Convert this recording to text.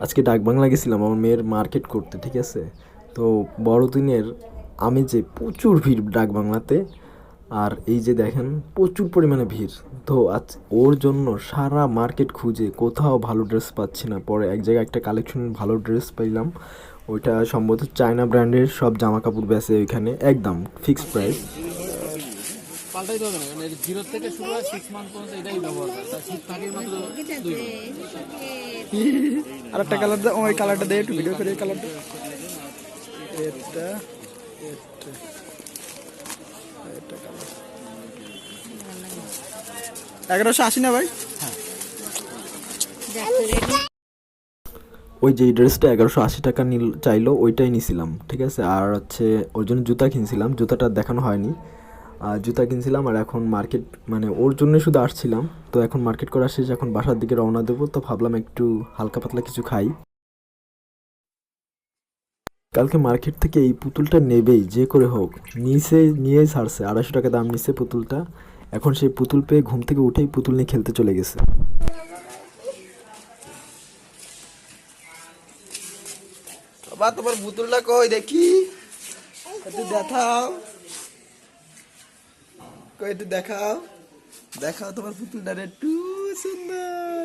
আজকে ডাকবাংলা গেছিলাম আমার মেয়ের মার্কেট করতে, ঠিক আছে? তো বড়দিনের আমেজে প্রচুর ভিড় ডাকবাংলাতে। আর এই যে দেখেন প্রচুর পরিমাণে ভিড়। তো আজ ওর জন্য সারা মার্কেট খুঁজে কোথাও ভালো ড্রেস পাচ্ছি না, পরে এক জায়গায় একটা কালেকশন ভালো ড্রেস পাইলাম। ওইটা সম্ভবত চায়না ব্র্যান্ডের সব জামা কাপড় বেচে ওইখানে, একদম ফিক্সড প্রাইস। পাল্টাইতে হবে না, কারণ এর 0 থেকে শুরু হয় 6 মান্থ পর্যন্ত এটাই ব্যবহার করে, তার শীত থাকে মাত্র 2 মাস। আরেকটা কালার দাও, ওই কালারটা দে একটু ভিডিও করে, এই কালারটা এটা এটা এটা কালার 1180 না ভাই? ওই যে ড্রেসটা 1180 টাকা চাইলো, ওইটাই নিছিলাম, ঠিক আছে? আর হচ্ছে ওর জন্য জুতা কিনছিলাম, জুতাটা দেখানো হয়নি। জুতা কিনছিলাম আর এখন মার্কেট, মানে ওর জন্য শুধু আসছিলাম। তো এখন মার্কেট করা শেষ, এখন বাসার দিকে রওনা দেবো। তো ভাবলাম একটু হালকা পাতলা কিছু খাই। কালকে মার্কেট থেকে এই পুতুলটা নেবেই যে করে হোক, নিয়েই ছাড়ছে। 250 টাকা দাম নিচ্ছে পুতুলটা। এখন সেই পুতুল পেয়ে ঘুম থেকে উঠেই পুতুল নিয়ে খেলতে চলে গেছে। বাবা তোমার পুতুলটা কই দেখি, একটু দেখাও, কই একটু দেখাও, দেখাও তোমার পুতুলটা একটু সুন্দর।